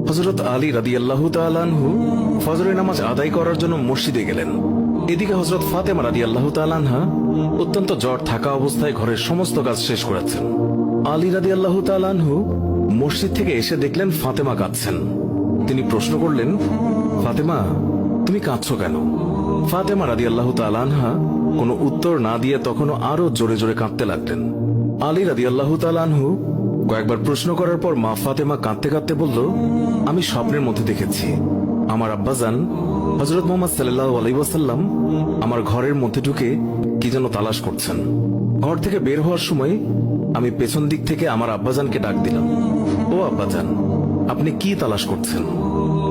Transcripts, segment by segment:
হযরত আলী রাদিয়াল্লাহু তাআলা আনহু ফজরের নামাজ আদায় করার জন্য মসজিদে গেলেন। এদিকে হযরত ফাতেমা রাদিয়াল্লাহু তাআলা আনহা অত্যন্ত জ্বর থাকা অবস্থায় ঘরের সমস্ত কাজ শেষ করেছেন। আলী রাদিয়াল্লাহু তাআলা আনহু মসজিদ থেকে এসে দেখলেন ফাতেমা কাঁদছেন। তিনি প্রশ্ন করলেন, ফাতেমা, তুমি কাঁদছো কেন? ফাতেমা রাদিয়াল্লাহু তাআলা আনহা কোনো উত্তর না দিয়ে তখনও আরো জোরে জোরে কাঁদতে লাগলেন। আলী রাদিয়াল্লাহু তাআলা আনহু কয়েকবার প্রশ্ন করার পর মা ফাতেমা কাঁদতে কাঁদতে বলল, আমি স্বপ্নের মধ্যে দেখেছি আমার আব্বাজান হযরত মুহাম্মদ সাল্লাল্লাহু আলাইহি ওয়াসাল্লাম আমার ঘরের মধ্যে ঢুকে কি যেন তালাশ করছেন। ঘর থেকে বের হওয়ার সময় আমি পেছন দিক থেকে আমার আব্বাজানকে ডাক দিলাম, ও আব্বাজান, আপনি কি তালাশ করছেন?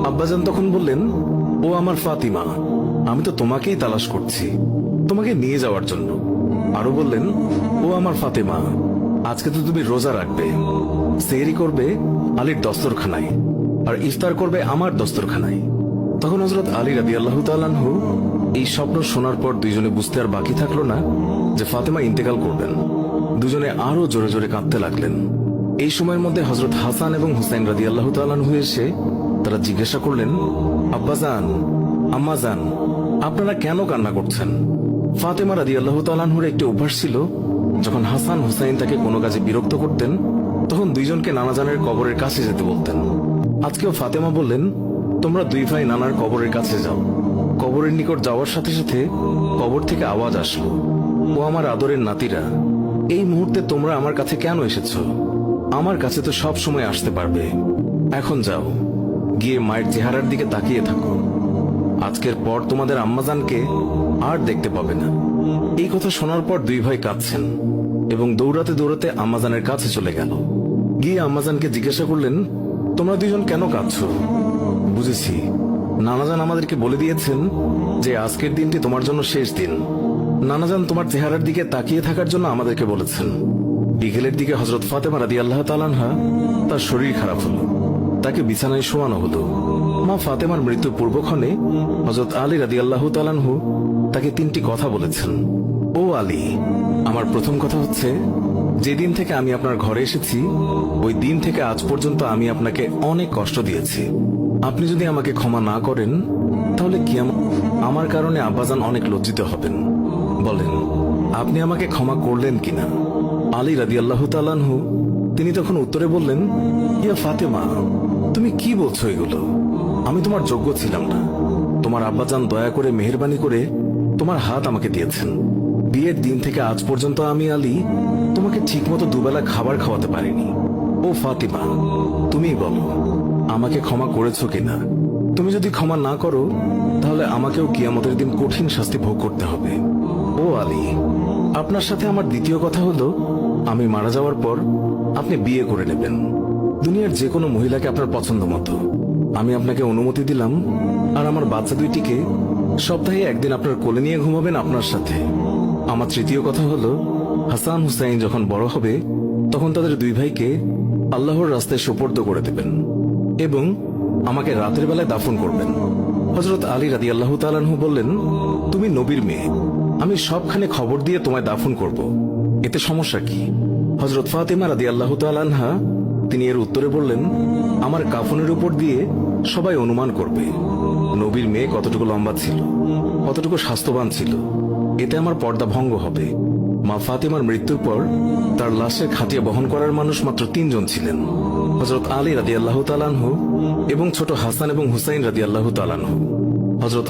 আব্বাজান তখন বললেন, ও আমার ফাতিমা, আমি তো তোমাকেই তালাশ করছি, তোমাকে নিয়ে যাওয়ার জন্য। আরো বললেন, ও আমার ফাতেমা, আজকে তো তুমি রোজা রাখবে, সেহরি করবে আলীর দস্তরখানায় আর ইফতার করবে আমার দস্তরখানায়। তখন হযরত আলী রাদিয়াল্লাহু তাআলা আনহু এই স্বপ্ন শোনার পর দুইজনে বুঝতে আর বাকি থাকলো না যে ফাতেমা ইন্তেকাল করবেন। দুজনে আরো জোরে জোরে কাঁদতে লাগলেন। এই সময়ের মধ্যে হযরত হাসান এবং হুসাইন রাদিয়াল্লাহু তাআলা আনহু এসে তারা জিজ্ঞাসা করলেন, আব্বাজান, আম্মাজান, আপনারা কেন কান্না করছেন? ফাতেমা রাদিয়াল্লাহু তাআলা আনহুর একটি অভ্যাস ছিল, যখন হাসান হুসাইন তাকে কোনো কাজে বিরক্ত করতেন তখন দুইজনকে নানাজানের কবরের কাছে যেতে বলতেন। আজকেও ফাতেমা বললেন, তোমরা দুই ভাই নানার কবরের কাছে যাও। কবরের নিকট যাওয়ার সাথে সাথে কবর থেকে আওয়াজ আসলো, ও আমার আদরের নাতিরা, এই মুহূর্তে তোমরা আমার কাছে কেন এসেছ? আমার কাছে তো সব সময় আসতে পারবে। এখন যাও, গিয়ে মায়ের চেহারার দিকে তাকিয়ে থাকো। আজকের পর তোমাদের আম্মাজানকে আর দেখতে পাবে না। এই কথা শোনার পর দুই ভাই কাঁদছেন এবং দৌড়াতে দৌড়াতে আম্মাজানের কাছে চলে গেল। গিয়ে আম্মাজানকে জিজ্ঞাসা করলেন, তোমরা দুইজন কেন কাঁদছো? বুঝেছি, নানাজান আমাদেরকে বলে দিয়েছেন যে আজকের দিনটি তোমার জন্য শেষ দিন। নানাজান তোমার চেহারার দিকে তাকিয়ে থাকার জন্য আমাদেরকে বলেছেন। বিকেলের দিকে হযরত ফাতেমা রাদিয়াল্লাহু তাআলা আনহা তার শরীর খারাপ হলো, তাকে বিছানায় শোয়ানো হলো। মা ফাতেমার মৃত্যুর পূর্বক্ষণে হযরত আলী রাদিয়াল্লাহু তাআলা আনহু তাকে তিনটি কথা বলেছেন। ও আলী, আমার প্রথম কথা হচ্ছে, যেদিন থেকে আমি আপনার ঘরে এসেছি ওই দিন থেকে আজ পর্যন্ত আমি আপনাকে অনেক কষ্ট দিয়েছি। আপনি যদি আমাকে ক্ষমা না করেন তাহলে কি আমার কারণে আব্বাজান অনেক লজ্জিত হবেন। বলেন, আপনি আমাকে ক্ষমা করলেন কিনা? আলী রাদিয়াল্লাহু তাআলা আনহু তিনি তখন উত্তরে বললেন, ইয়া ফাতেমা, তুমি কি বলছো এগুলো? আমি তোমার যোগ্য ছিলাম না। তোমার আব্বাজান দয়া করে মেহেরবানি করে তোমার হাত আমাকে দিয়েছেন। বিয়ের দিন থেকে আজ পর্যন্ত আমি আলী তোমাকে ঠিকমতো দুবেলা খাবার খাওয়াতে পারিনি। ও ফাতিমা, তুমিই বলো, আমাকে ক্ষমা করেছো কিনা? তুমি যদি ক্ষমা না করো তাহলে আমাকেও কিয়ামতের দিন কঠিন শাস্তি ভোগ করতে হবে। ও আলী, আপনার সাথে আমার দ্বিতীয় কথা হলো, আমি মারা যাওয়ার পর আপনি বিয়ে করে নেবেন দুনিয়ার যে কোনো মহিলাকে আপনার পছন্দ মতো। আমি আপনাকে অনুমতি দিলাম, আর আমার বাচ্চা দুইটিকে সপ্তাহে একদিন আপনার কোলে নিয়ে ঘুমাবেন আপনার সাথে। আমার তৃতীয় কথা হলো, হাসান হুসাইন যখন বড় হবে তখন তাদের দুই ভাইকে আল্লাহর রাস্তায় সোপর্দ করে দেবেন এবং আমাকে রাতের বেলায় দাফন করবেন। হযরত আলী রাদিয়াল্লাহু তাআলা আনহু বললেন, তুমি নবীর মেয়ে, আমি সবখানে খবর দিয়ে তোমায় দাফন করব, এতে সমস্যা কি? হযরত ফাতেমা রাদিয়াল্লাহু তাআলা আনহা তিনি এর উত্তরে বললেন, আমার কাফনের উপর দিয়ে সবাই অনুমান করবে নবীর মেয়ে কতটুকু লম্বা ছিল, কতটুকু স্বাস্থ্যবান ছিল, এতে আমার পর্দা ভঙ্গ হবে। মা ফাতেমার মৃত্যুর পর তার লাশের খাটিয়া বহন করার মানুষ মাত্র 3 জন ছিলেন, হযরত আলী রাদিয়াল্লাহু তাআলা আনহু এবং ছোট হাসান এবং হুসাইন রাদিয়াল্লাহু তাআলা আনহু। হযরত